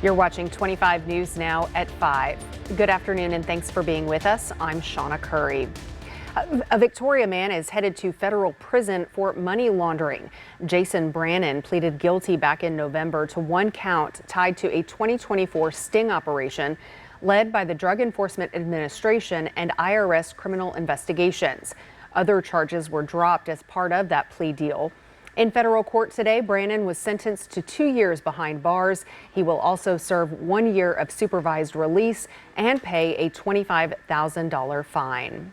You're watching 25 News Now at 5. Good afternoon and thanks for being with us. I'm Shawna Currie. A Victoria man is headed to federal prison for money laundering. Jason Brannon pleaded guilty back in November to one count tied to a 2024 sting operation led by the Drug Enforcement Administration and IRS criminal investigations. Other charges were dropped as part of that plea deal. In federal court today, Brannon was sentenced to 2 years behind bars. He will also serve 1 year of supervised release and pay a $25,000 fine.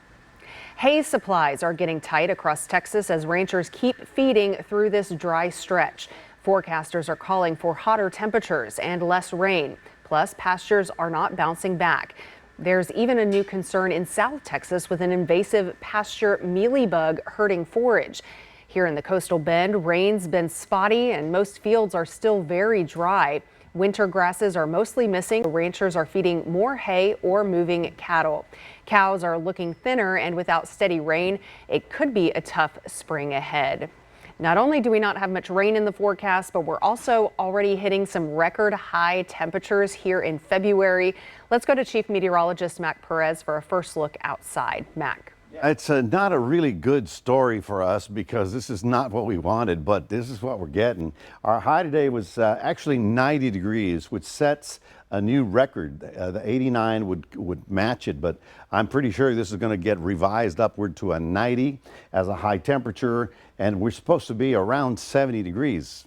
Hay supplies are getting tight across Texas as ranchers keep feeding through this dry stretch. Forecasters are calling for hotter temperatures and less rain. Plus, pastures are not bouncing back. There's even a new concern in South Texas with an invasive pasture mealybug hurting forage. Here in the coastal bend, rain's been spotty and most fields are still very dry. Winter grasses are mostly missing. Ranchers are feeding more hay or moving cattle. Cows are looking thinner, and without steady rain, it could be a tough spring ahead. Not only do we not have much rain in the forecast, but we're also already hitting some record high temperatures here in February. Let's go to Chief Meteorologist Mac Perez for a first look outside. Mac. It's not a really good story for us because this is not what we wanted, but this is what we're getting. Our high today was actually 90 degrees, which sets a new record. The 89 would match it, but I'm pretty sure this is going to get revised upward to a 90 as a high temperature, and we're supposed to be around 70 degrees.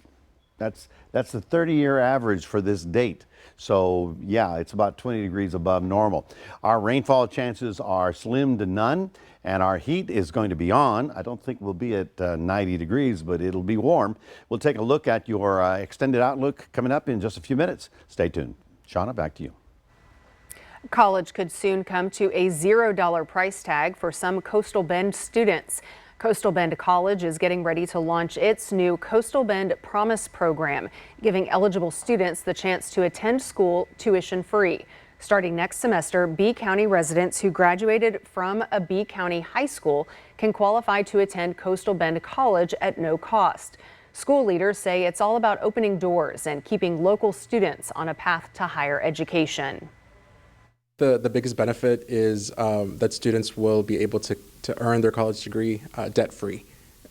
That's the 30-year average for this date. So yeah, it's about 20 degrees above normal. Our rainfall chances are slim to none, and our heat is going to be on. I don't think we'll be at 90 degrees, but it'll be warm. We'll take a look at your extended outlook coming up in just a few minutes. Stay tuned. Shawna, back to you. College could soon come to a $0 price tag for some Coastal Bend students. Coastal Bend College is getting ready to launch its new Coastal Bend Promise program, giving eligible students the chance to attend school tuition-free. Starting next semester, B County residents who graduated from a B County high school can qualify to attend Coastal Bend College at no cost. School leaders say it's all about opening doors and keeping local students on a path to higher education. The biggest benefit is that students will be able to earn their college degree debt-free.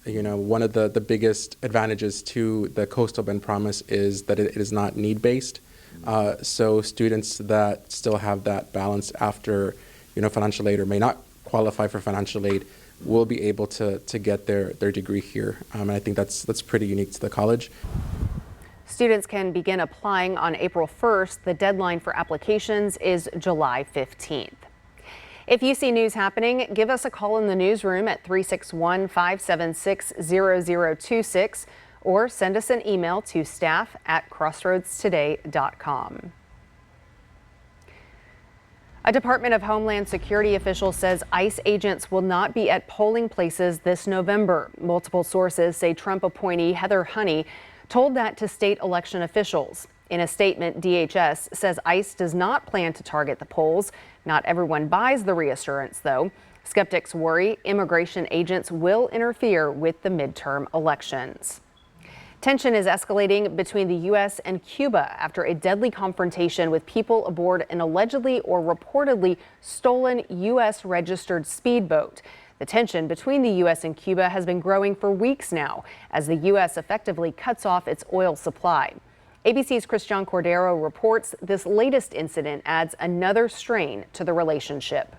You know, one of the biggest advantages to the Coastal Bend Promise is that it is not need-based. So students that still have that balance after, financial aid or may not qualify for financial aid will be able to get their degree here. And I think that's pretty unique to the college. Students can begin applying on April 1st. The deadline for applications is July 15th. If you see news happening, give us a call in the newsroom at 361-576-0026 or send us an email to staff@crossroadstoday.com. A Department of Homeland Security official says ICE agents will not be at polling places this November. Multiple sources say Trump appointee Heather Honey told that to state election officials. In a statement, DHS says ICE does not plan to target the polls. Not everyone buys the reassurance, though. Skeptics worry immigration agents will interfere with the midterm elections. Tension is escalating between the U.S. and Cuba after a deadly confrontation with people aboard an allegedly or reportedly stolen U.S. registered speedboat. The tension between the U.S. and Cuba has been growing for weeks now as the U.S. effectively cuts off its oil supply. ABC's Christian Cordero reports this latest incident adds another strain to the relationship.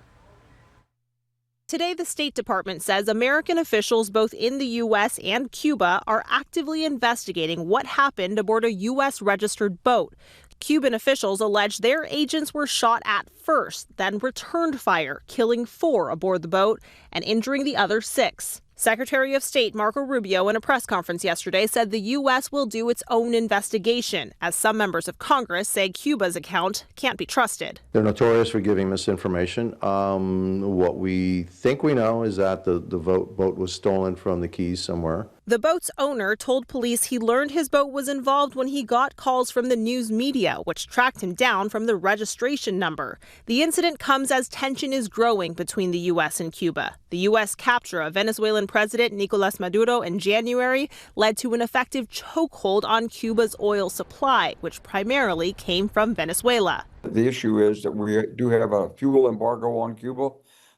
Today, the State Department says American officials both in the U.S. and Cuba are actively investigating what happened aboard a U.S. registered boat. Cuban officials allege their agents were shot at first, then returned fire, killing 4 aboard the boat and injuring the other 6. Secretary of State Marco Rubio in a press conference yesterday said the U.S. will do its own investigation, as some members of Congress say Cuba's account can't be trusted. They're notorious for giving misinformation. What we think we know is that the boat was stolen from the Keys somewhere. The boat's owner told police he learned his boat was involved when he got calls from the news media, which tracked him down from the registration number. The incident comes as tension is growing between the U.S. and Cuba. The U.S. capture of Venezuelan President Nicolas Maduro in January led to an effective chokehold on Cuba's oil supply, which primarily came from Venezuela. The issue is that we do have a fuel embargo on Cuba.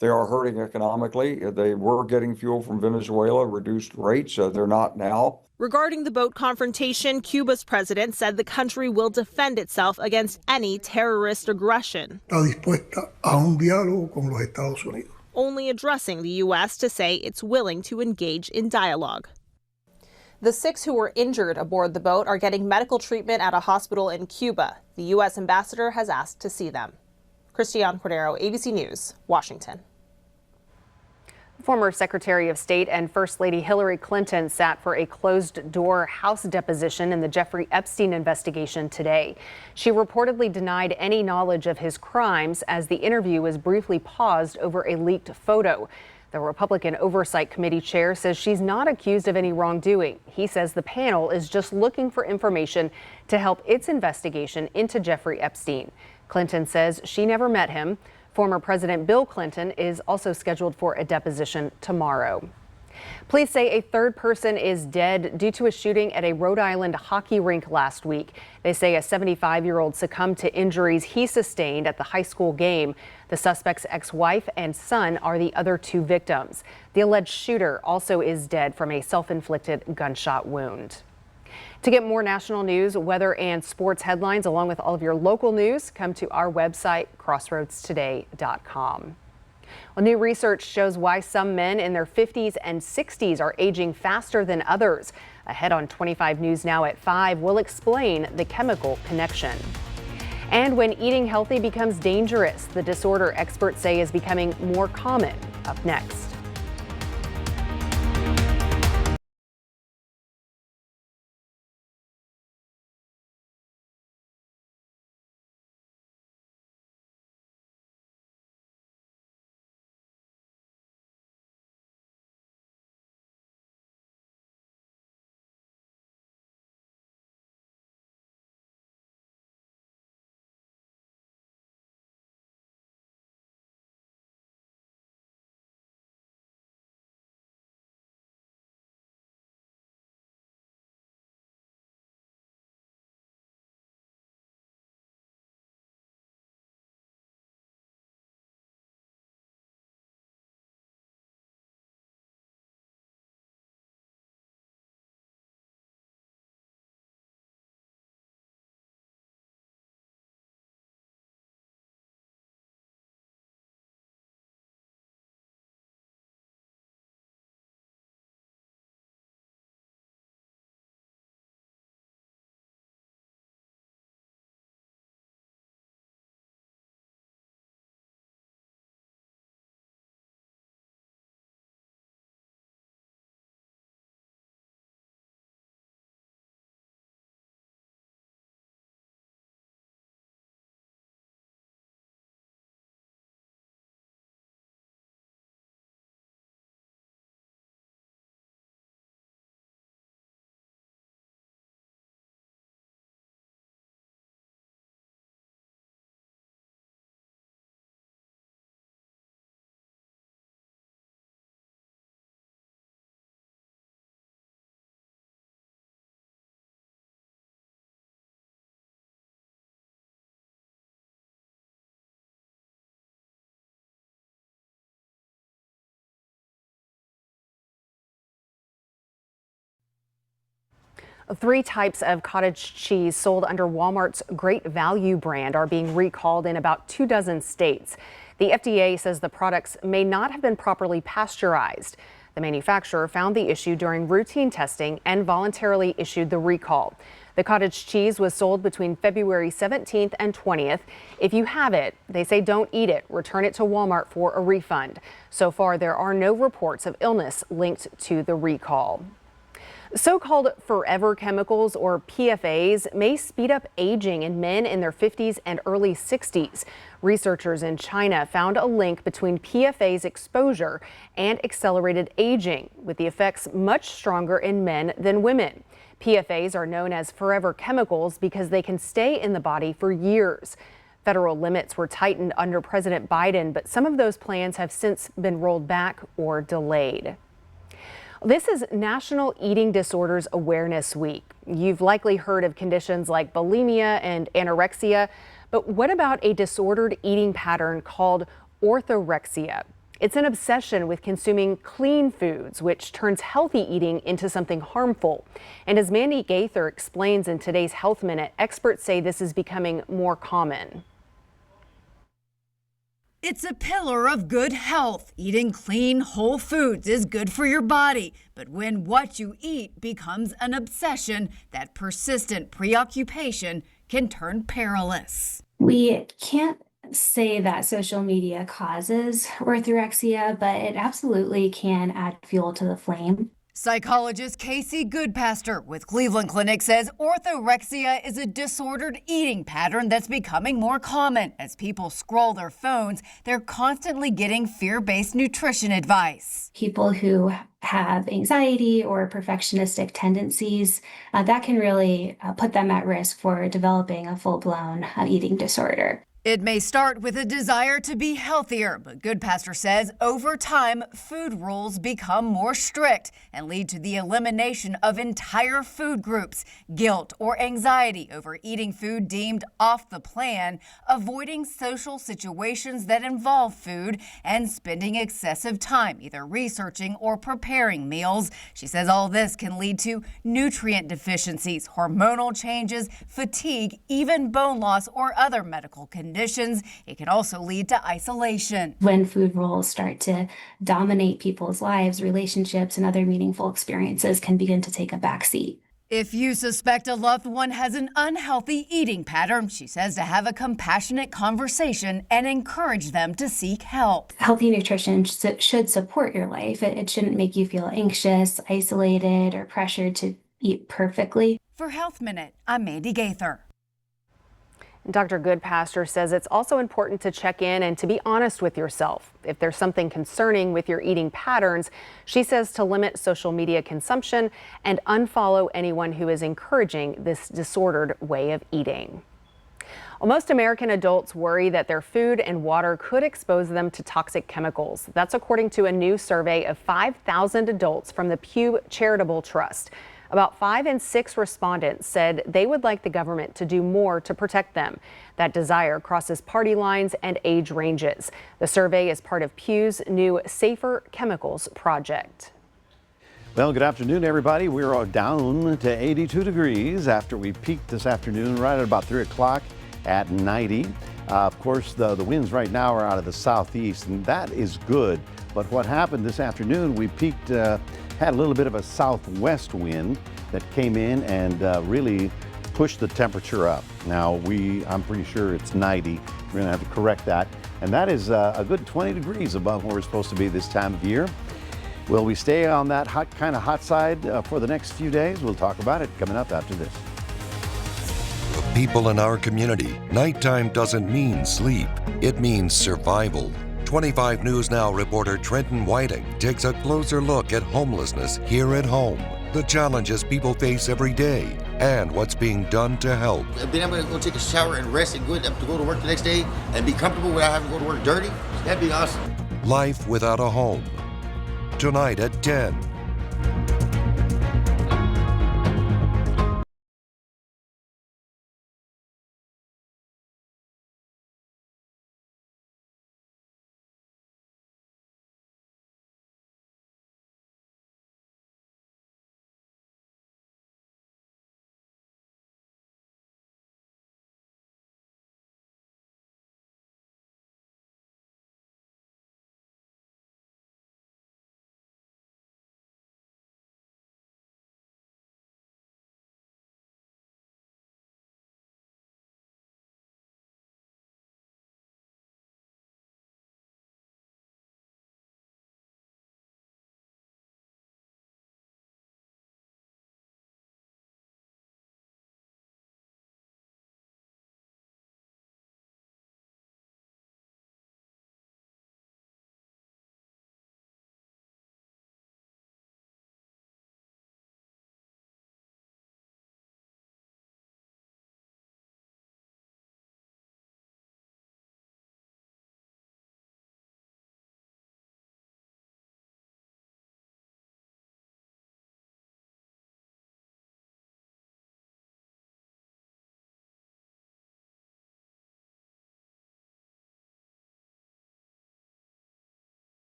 They are hurting economically. They were getting fuel from Venezuela, reduced rates. They're not now. Regarding the boat confrontation, Cuba's president said the country will defend itself against any terrorist aggression, only addressing the U.S. to say it's willing to engage in dialogue. The 6 who were injured aboard the boat are getting medical treatment at a hospital in Cuba. The U.S. ambassador has asked to see them. Christiane Cordero, ABC News, Washington. Former Secretary of State and First Lady Hillary Clinton sat for a closed-door House deposition in the Jeffrey Epstein investigation today. She reportedly denied any knowledge of his crimes as the interview was briefly paused over a leaked photo. The Republican Oversight Committee chair says she's not accused of any wrongdoing. He says the panel is just looking for information to help its investigation into Jeffrey Epstein. Clinton says she never met him. Former President Bill Clinton is also scheduled for a deposition tomorrow. Police say a third person is dead due to a shooting at a Rhode Island hockey rink last week. They say a 75-year-old succumbed to injuries he sustained at the high school game. The suspect's ex-wife and son are the other 2 victims. The alleged shooter also is dead from a self-inflicted gunshot wound. To get more national news, weather, and sports headlines, along with all of your local news, come to our website, crossroadstoday.com. Well, new research shows why some men in their 50s and 60s are aging faster than others. Ahead on 25 News Now at 5, we'll explain the chemical connection. And when eating healthy becomes dangerous, the disorder experts say is becoming more common. Up next. Three types of cottage cheese sold under Walmart's Great Value brand are being recalled in about 24 states. The FDA says the products may not have been properly pasteurized. The manufacturer found the issue during routine testing and voluntarily issued the recall. The cottage cheese was sold between February 17th and 20th. If you have it, they say don't eat it. Return it to Walmart for a refund. So far, there are no reports of illness linked to the recall. So-called forever chemicals, or PFAs, may speed up aging in men in their 50s and early 60s. Researchers in China found a link between PFA's exposure and accelerated aging, with the effects much stronger in men than women. PFAs are known as forever chemicals because they can stay in the body for years. Federal limits were tightened under President Biden, but some of those plans have since been rolled back or delayed. This is National Eating Disorders Awareness Week. You've likely heard of conditions like bulimia and anorexia, but what about a disordered eating pattern called orthorexia? It's an obsession with consuming clean foods, which turns healthy eating into something harmful. And as Mandy Gaither explains in today's Health Minute, experts say this is becoming more common. It's a pillar of good health. Eating clean, whole foods is good for your body. But when what you eat becomes an obsession, that persistent preoccupation can turn perilous. We can't say that social media causes orthorexia, but it absolutely can add fuel to the flame. Psychologist Casey Goodpaster with Cleveland Clinic says orthorexia is a disordered eating pattern that's becoming more common. As people scroll their phones, they're constantly getting fear-based nutrition advice. People who have anxiety or perfectionistic tendencies, that can really put them at risk for developing a full-blown eating disorder. It may start with a desire to be healthier, but Goodpaster says over time, food rules become more strict and lead to the elimination of entire food groups, guilt or anxiety over eating food deemed off the plan, avoiding social situations that involve food, and spending excessive time either researching or preparing meals. She says all this can lead to nutrient deficiencies, hormonal changes, fatigue, even bone loss or other medical conditions. It can also lead to isolation. When food rules start to dominate people's lives, relationships, and other meaningful experiences can begin to take a backseat. If you suspect a loved one has an unhealthy eating pattern, she says to have a compassionate conversation and encourage them to seek help. Healthy nutrition should support your life. It shouldn't make you feel anxious, isolated, or pressured to eat perfectly. For Health Minute, I'm Mandy Gaither. Dr. Goodpaster says it's also important to check in and to be honest with yourself. If there's something concerning with your eating patterns, she says to limit social media consumption and unfollow anyone who is encouraging this disordered way of eating. Well, most American adults worry that their food and water could expose them to toxic chemicals. That's according to a new survey of 5,000 adults from the Pew Charitable Trust. About 5 in 6 respondents said they would like the government to do more to protect them. That desire crosses party lines and age ranges. The survey is part of Pew's new Safer Chemicals project. Well, good afternoon, everybody. We're down to 82 degrees after we peaked this afternoon right at about 3 o'clock at 90. Of course, the winds right now are out of the southeast, and that is good. But what happened this afternoon, we peaked, had a little bit of a southwest wind that came in and really pushed the temperature up. Now, I'm pretty sure it's 90. We're gonna have to correct that. And that is a good 20 degrees above where we're supposed to be this time of year. Will we stay on that kind of hot side for the next few days? We'll talk about it coming up after this. For people in our community, nighttime doesn't mean sleep. It means survival. 25 News Now reporter Trenton Whiting takes a closer look at homelessness here at home, the challenges people face every day, and what's being done to help. Being able to go take a shower and rest and good to go to work the next day and be comfortable without having to go to work dirty, that'd be awesome. Life without a home. Tonight at 10.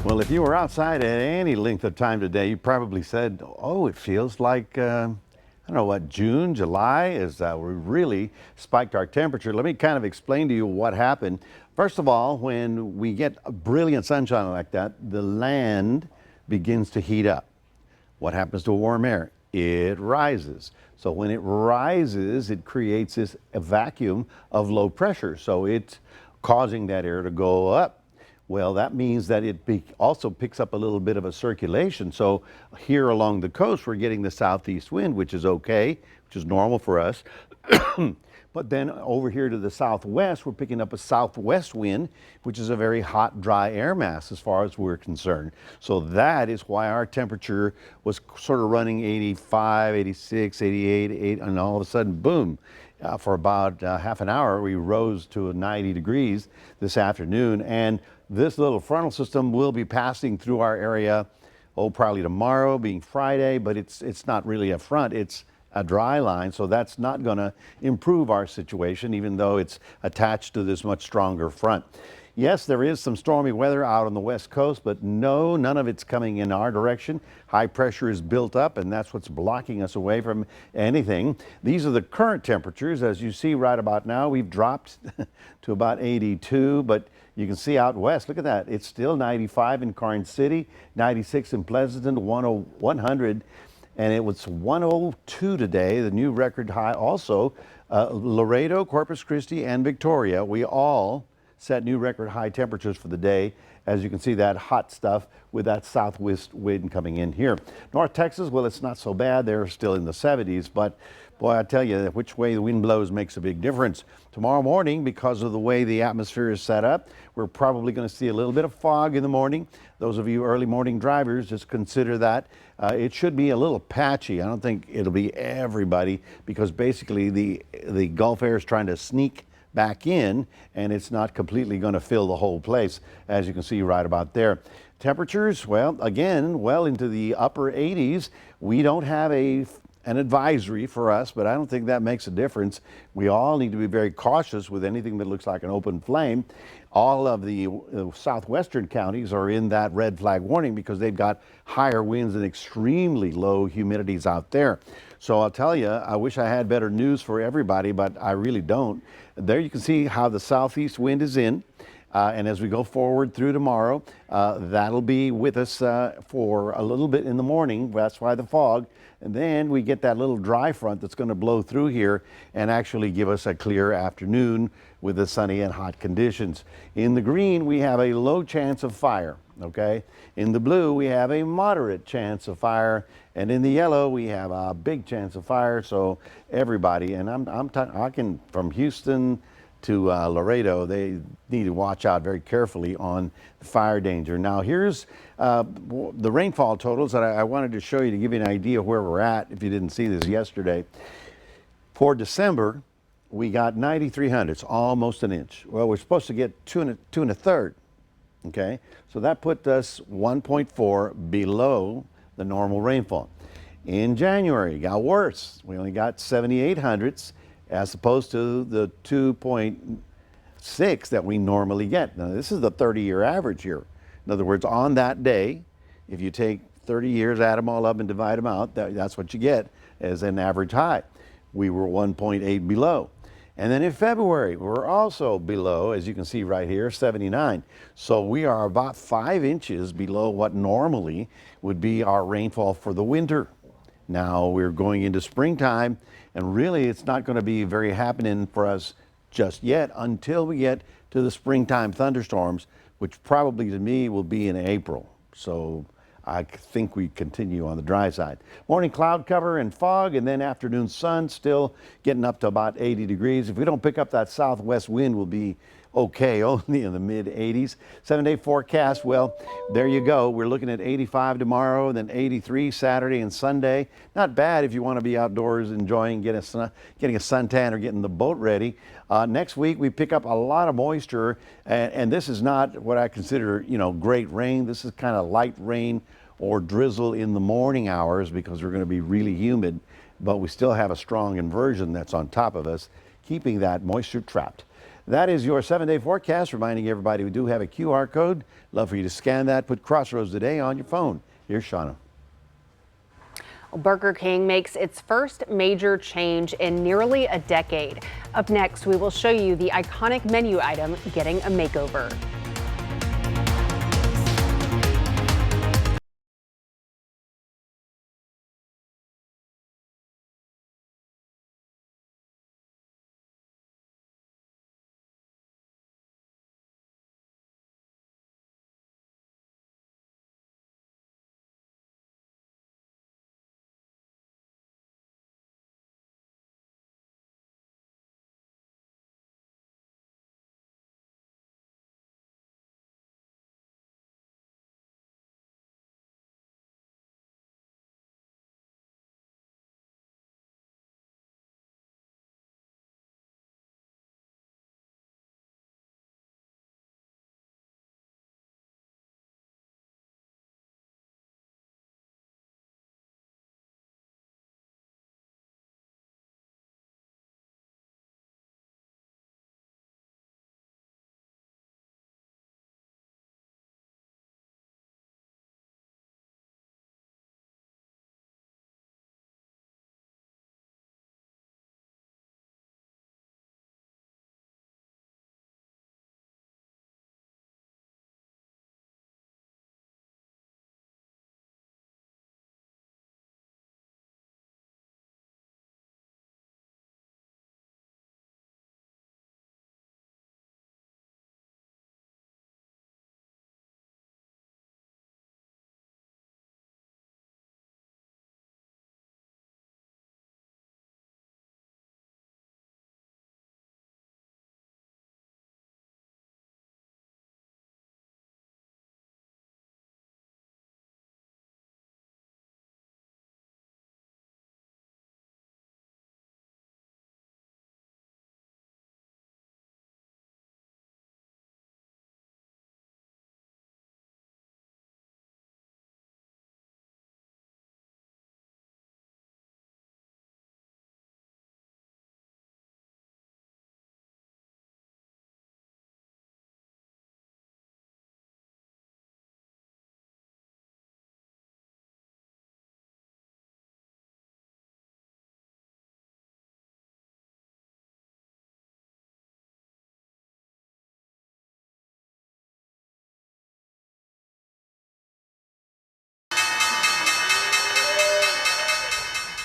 Well, if you were outside at any length of time today, you probably said, oh, it feels like, I don't know what, June, July, is we really spiked our temperature. Let me kind of explain to you what happened. First of all, when we get a brilliant sunshine like that, the land begins to heat up. What happens to warm air? It rises. So when it rises, it creates this vacuum of low pressure. So it's causing that air to go up. Well, that means that it also picks up a little bit of a circulation. So here along the coast, we're getting the southeast wind, which is okay, which is normal for us. But then over here to the southwest, we're picking up a southwest wind, which is a very hot, dry air mass as far as we're concerned. So that is why our temperature was sort of running 85, 86, 88, and all of a sudden, boom. For about half an hour, we rose to 90 degrees this afternoon. And this little frontal system will be passing through our area, probably tomorrow, being Friday, but it's not really a front, it's a dry line, so that's not going to improve our situation, even though it's attached to this much stronger front. Yes, there is some stormy weather out on the west coast, but no, none of it's coming in our direction. High pressure is built up, and that's what's blocking us away from anything. These are the current temperatures. As you see right about now, we've dropped to about 82, but you can see out west, look at that. It's still 95 in Karnes City, 96 in Pleasanton, 100, and it was 102 today, the new record high. Also, Laredo, Corpus Christi, and Victoria, we all set new record high temperatures for the day. As you can see, that hot stuff with that southwest wind coming in here. North Texas, well, it's not so bad. They're still in the 70s, but boy, I tell you, which way the wind blows makes a big difference. Tomorrow morning, because of the way the atmosphere is set up, we're probably going to see a little bit of fog in the morning. Those of you early morning drivers, just consider that. It should be a little patchy. I don't think it'll be everybody, because basically the Gulf air is trying to sneak back in, and it's not completely going to fill the whole place, as you can see right about there. Temperatures, well, again, well into the upper 80s. We don't have an advisory for us, but I don't think that makes a difference. We all need to be very cautious with anything that looks like an open flame. All of the southwestern counties are in that red flag warning because they've got higher winds and extremely low humidities out there. So I'll tell you, I wish I had better news for everybody, but I really don't. There you can see how the southeast wind is in. And as we go forward through tomorrow, that'll be with us for a little bit in the morning. That's why the fog. And then we get that little dry front that's going to blow through here and actually give us a clear afternoon with the sunny and hot conditions. In the green, we have a low chance of fire, okay? In the blue, we have a moderate chance of fire. And in the yellow, we have a big chance of fire. So everybody, and I'm talking from Houston to Laredo, they need to watch out very carefully on fire danger. Now here's the rainfall totals that I wanted to show you to give you an idea where we're at if you didn't see this yesterday. For December, we got 93 hundredths, almost an inch. Well, we're supposed to get two and a third, okay? So that put us 1.4 below the normal rainfall. In January, it got worse. We only got 78 hundredths, as opposed to the 2.6 that we normally get. Now, this is the 30-year average here. In other words, on that day, if you take 30 years, add them all up and divide them out, that's what you get as an average high. We were 1.8 below. And then in February, we're also below, as you can see right here, 79. So we are about 5 inches below what normally would be our rainfall for the winter. Now we're going into springtime, and really it's not going to be very happening for us just yet until we get to the springtime thunderstorms, which probably to me will be in April. So I think we continue on the dry side. Morning cloud cover and fog, and then afternoon sun, still getting up to about 80 degrees. If we don't pick up that southwest wind, we'll be okay, only in the mid 80s. 7-day forecast, well, there you go. We're looking at 85 tomorrow, then 83 Saturday and Sunday. Not bad if you want to be outdoors enjoying getting a suntan or getting the boat ready. Next week, we pick up a lot of moisture, and this is not what I consider, great rain. This is kind of light rain or drizzle in the morning hours because we're going to be really humid, but we still have a strong inversion that's on top of us, keeping that moisture trapped. That is your 7-day forecast, reminding everybody we do have a QR code. Love for you to scan that. Put Crossroads Today on your phone. Here's Shawna. Burger King makes its first major change in nearly a decade. Up next, we will show you the iconic menu item getting a makeover.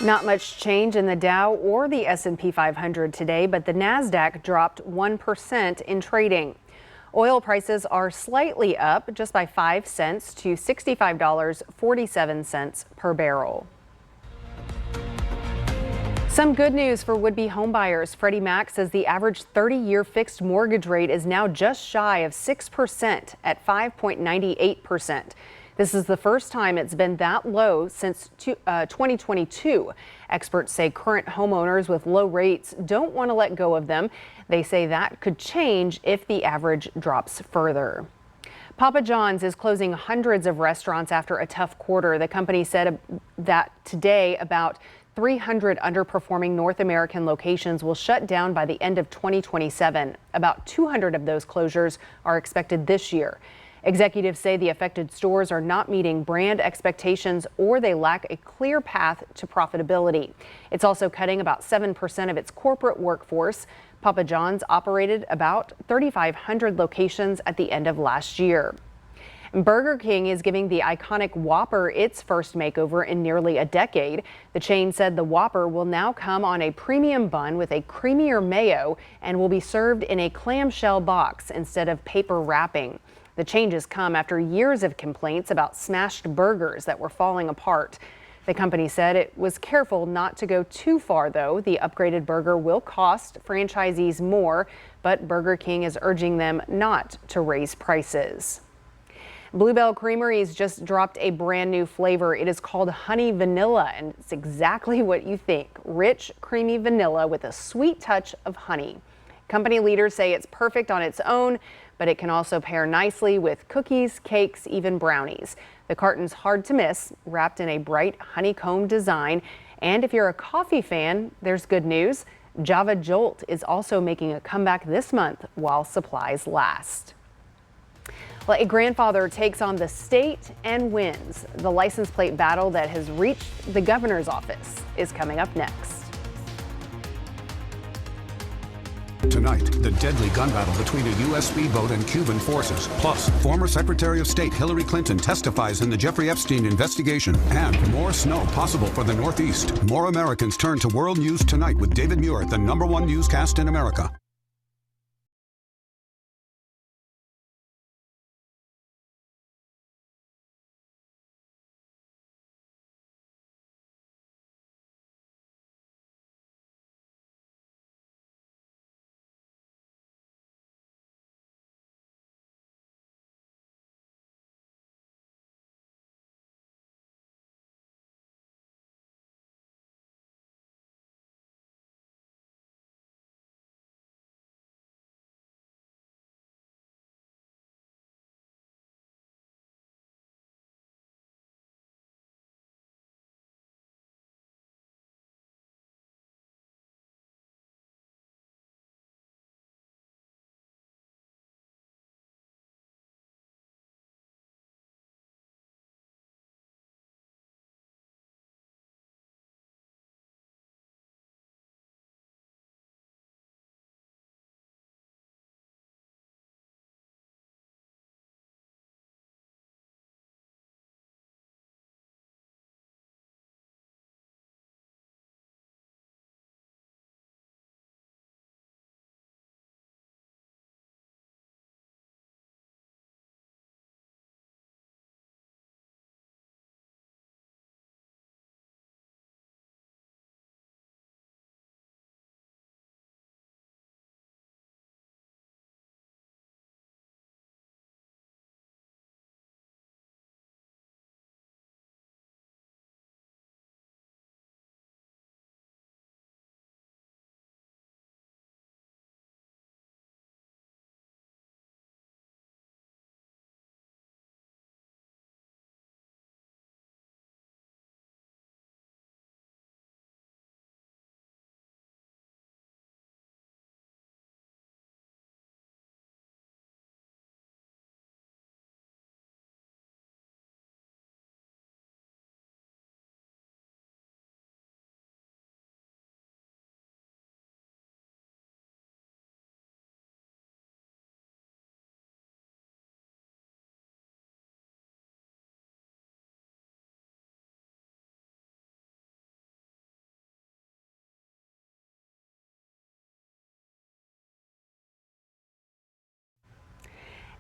Not much change in the Dow or the S&P 500 today, but the Nasdaq dropped 1% in trading. Oil prices are slightly up just by 5 cents to $65.47 per barrel. Some good news for would-be homebuyers. Freddie Mac says the average 30-year fixed mortgage rate is now just shy of 6% at 5.98%. This is the first time it's been that low since 2022. Experts say current homeowners with low rates don't want to let go of them. They say that could change if the average drops further. Papa John's is closing hundreds of restaurants after a tough quarter. The company said that today about 300 underperforming North American locations will shut down by the end of 2027. About 200 of those closures are expected this year. Executives say the affected stores are not meeting brand expectations or they lack a clear path to profitability. It's also cutting about 7% of its corporate workforce. Papa John's operated about 3,500 locations at the end of last year. Burger King is giving the iconic Whopper its first makeover in nearly a decade. The chain said the Whopper will now come on a premium bun with a creamier mayo and will be served in a clamshell box instead of paper wrapping. The changes come after years of complaints about smashed burgers that were falling apart. The company said it was careful not to go too far, though. The upgraded burger will cost franchisees more, but Burger King is urging them not to raise prices. Bluebell Creamery's just dropped a brand new flavor. It is called Honey Vanilla, and it's exactly what you think. Rich, creamy vanilla with a sweet touch of honey. Company leaders say it's perfect on its own, but it can also pair nicely with cookies, cakes, even brownies. The carton's hard to miss, wrapped in a bright honeycomb design. And if you're a coffee fan, there's good news. Java Jolt is also making a comeback this month while supplies last. Well, a grandfather takes on the state and wins. The license plate battle that has reached the governor's office is coming up next. Tonight, the deadly gun battle between a U.S. speedboat and Cuban forces. Plus, former Secretary of State Hillary Clinton testifies in the Jeffrey Epstein investigation. And more snow possible for the Northeast. More Americans turn to world news tonight with David Muir, the #1 newscast in America.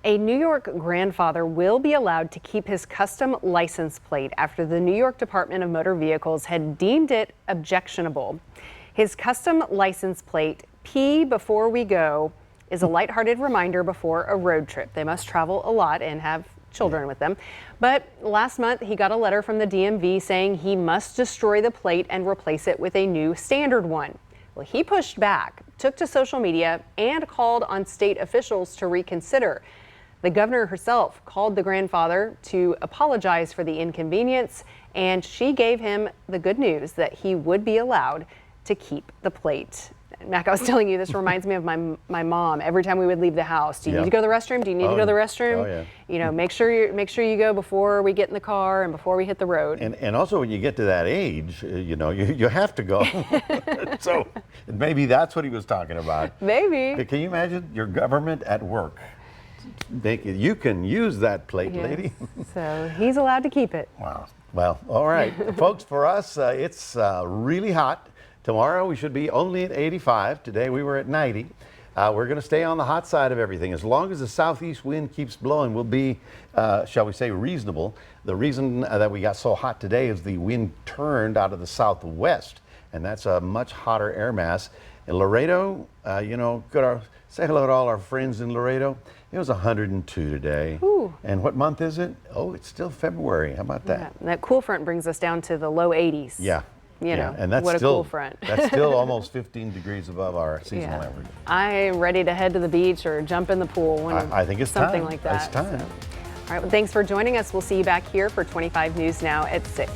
A New York grandfather will be allowed to keep his custom license plate after the New York Department of Motor Vehicles had deemed it objectionable. His custom license plate, P Before We Go, is a lighthearted reminder before a road trip. They must travel a lot and have children with them. But last month, he got a letter from the DMV saying he must destroy the plate and replace it with a new standard one. Well, he pushed back, took to social media, and called on state officials to reconsider. The governor herself called the grandfather to apologize for the inconvenience, and she gave him the good news that he would be allowed to keep the plate. Mac, I was telling you, this reminds me of my mom. Every time we would leave the house, do you need to go to the restroom? Do you need to go to the restroom? Oh, yeah. You know, make sure you go before we get in the car and before we hit the road. And also when you get to that age, you know, you have to go. So maybe that's what he was talking about. Maybe. But can you imagine your government at work? You can use that plate, Yes. lady. So he's allowed to keep it. Wow. Well, all right. Folks, for us, it's really hot. Tomorrow we should be only at 85. Today we were at 90. We're going to stay on the hot side of everything. As long as the southeast wind keeps blowing, we'll be, shall we say, reasonable. The reason that we got so hot today is the wind turned out of the southwest, and that's a much hotter air mass. In Laredo, you know, say hello to all our friends in Laredo. It was 102 today. Ooh. And what month is it? Oh, it's still February. How about that? Yeah, that cool front brings us down to the low 80s. Yeah. You know, and that's what still, a cool front. That's still almost 15 degrees above our seasonal average. I'm ready to head to the beach or jump in the pool when I think it's something time. like that. It's time. So. All right, well, thanks for joining us. We'll see you back here for 25 News Now at 6.